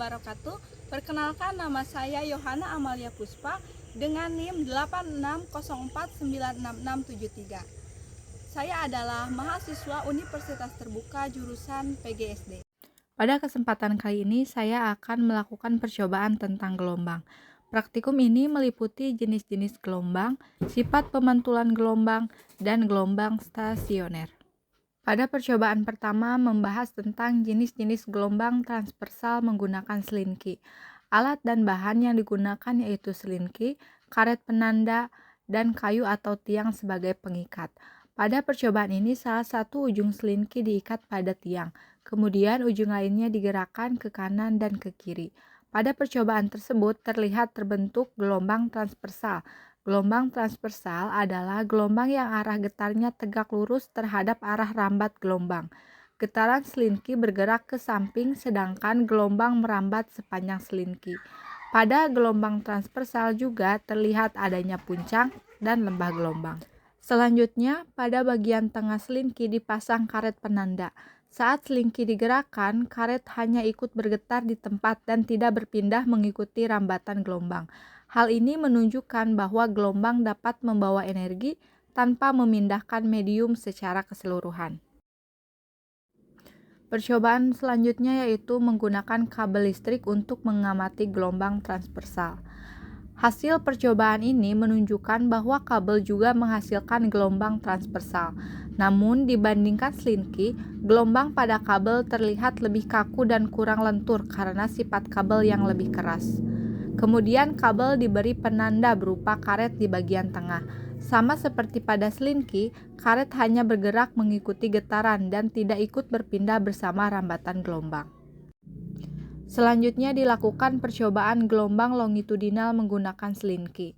wabarakatuh. Perkenalkan, nama saya Yohana Amalia Puspa dengan NIM 8604966673. Saya adalah mahasiswa Universitas Terbuka jurusan PGSD. Pada kesempatan kali ini saya akan melakukan percobaan tentang gelombang. Praktikum ini meliputi jenis-jenis gelombang, sifat pemantulan gelombang, dan gelombang stasioner. Pada percobaan pertama membahas tentang jenis-jenis gelombang transversal menggunakan selinki. Alat dan bahan yang digunakan yaitu selinki, karet penanda, dan kayu atau tiang sebagai pengikat. Pada percobaan ini salah satu ujung selinki diikat pada tiang, kemudian ujung lainnya digerakkan ke kanan dan ke kiri. Pada percobaan tersebut terlihat terbentuk gelombang transversal. Gelombang transversal adalah gelombang yang arah getarnya tegak lurus terhadap arah rambat gelombang. Getaran selinki bergerak ke samping sedangkan gelombang merambat sepanjang selinki. Pada gelombang transversal juga terlihat adanya puncak dan lembah gelombang. Selanjutnya, pada bagian tengah selinki dipasang karet penanda. Saat selinki digerakkan, karet hanya ikut bergetar di tempat dan tidak berpindah mengikuti rambatan gelombang. Hal ini menunjukkan bahwa gelombang dapat membawa energi tanpa memindahkan medium secara keseluruhan. Percobaan selanjutnya yaitu menggunakan kabel listrik untuk mengamati gelombang transversal. Hasil percobaan ini menunjukkan bahwa kabel juga menghasilkan gelombang transversal. Namun dibandingkan selinki, gelombang pada kabel terlihat lebih kaku dan kurang lentur karena sifat kabel yang lebih keras. Kemudian kabel diberi penanda berupa karet di bagian tengah. Sama seperti pada selinki, karet hanya bergerak mengikuti getaran dan tidak ikut berpindah bersama rambatan gelombang. Selanjutnya dilakukan percobaan gelombang longitudinal menggunakan selinki.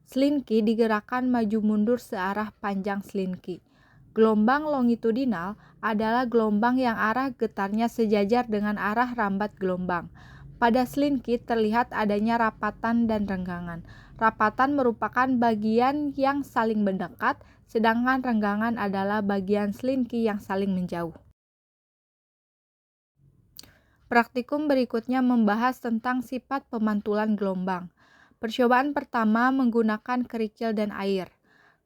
Selinki digerakkan maju mundur searah panjang selinki. Gelombang longitudinal adalah gelombang yang arah getarnya sejajar dengan arah rambat gelombang. Pada selinki terlihat adanya rapatan dan renggangan. Rapatan merupakan bagian yang saling mendekat, sedangkan renggangan adalah bagian selinki yang saling menjauh. Praktikum berikutnya membahas tentang sifat pemantulan gelombang. Percobaan pertama menggunakan kerikil dan air.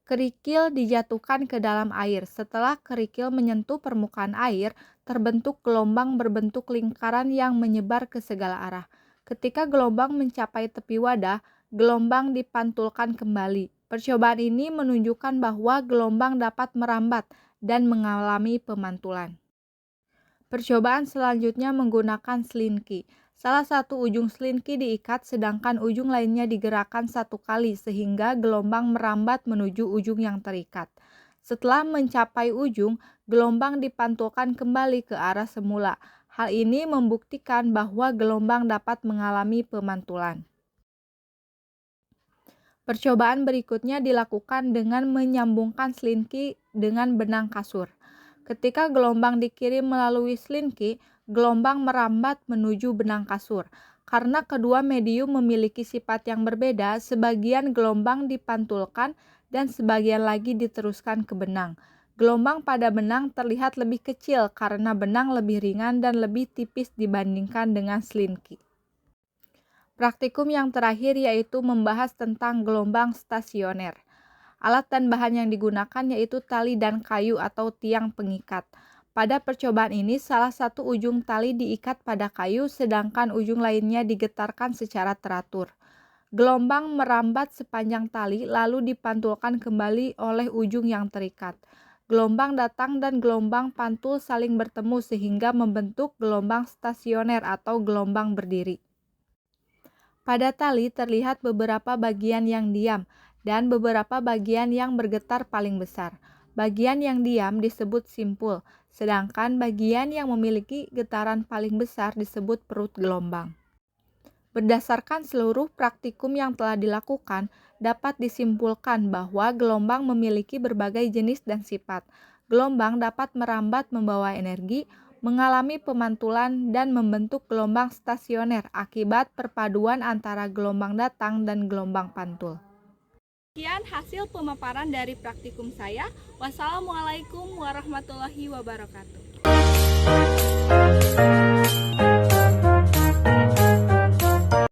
Kerikil dijatuhkan ke dalam air. Setelah kerikil menyentuh permukaan air, terbentuk gelombang berbentuk lingkaran yang menyebar ke segala arah. Ketika gelombang mencapai tepi wadah, gelombang dipantulkan kembali. Percobaan ini menunjukkan bahwa gelombang dapat merambat dan mengalami pemantulan. Percobaan selanjutnya menggunakan selinki. Salah satu ujung selinki diikat sedangkan ujung lainnya digerakkan satu kali sehingga gelombang merambat menuju ujung yang terikat. Setelah mencapai ujung, gelombang dipantulkan kembali ke arah semula. Hal ini membuktikan bahwa gelombang dapat mengalami pemantulan. Percobaan berikutnya dilakukan dengan menyambungkan selinki dengan benang kasur. Ketika gelombang dikirim melalui selinki, gelombang merambat menuju benang kasur. Karena kedua medium memiliki sifat yang berbeda, sebagian gelombang dipantulkan dan sebagian lagi diteruskan ke benang. Gelombang pada benang terlihat lebih kecil karena benang lebih ringan dan lebih tipis dibandingkan dengan selinki. Praktikum yang terakhir yaitu membahas tentang gelombang stasioner. Alat dan bahan yang digunakan yaitu tali dan kayu atau tiang pengikat. Pada percobaan ini, salah satu ujung tali diikat pada kayu, sedangkan ujung lainnya digetarkan secara teratur. Gelombang merambat sepanjang tali, lalu dipantulkan kembali oleh ujung yang terikat. Gelombang datang dan gelombang pantul saling bertemu sehingga membentuk gelombang stasioner atau gelombang berdiri. Pada tali terlihat beberapa bagian yang diam dan beberapa bagian yang bergetar paling besar. Bagian yang diam disebut simpul, sedangkan bagian yang memiliki getaran paling besar disebut perut gelombang. Berdasarkan seluruh praktikum yang telah dilakukan, dapat disimpulkan bahwa gelombang memiliki berbagai jenis dan sifat. Gelombang dapat merambat membawa energi, mengalami pemantulan, dan membentuk gelombang stasioner akibat perpaduan antara gelombang datang dan gelombang pantul. Sekian hasil pemaparan dari praktikum saya. Wassalamualaikum warahmatullahi wabarakatuh.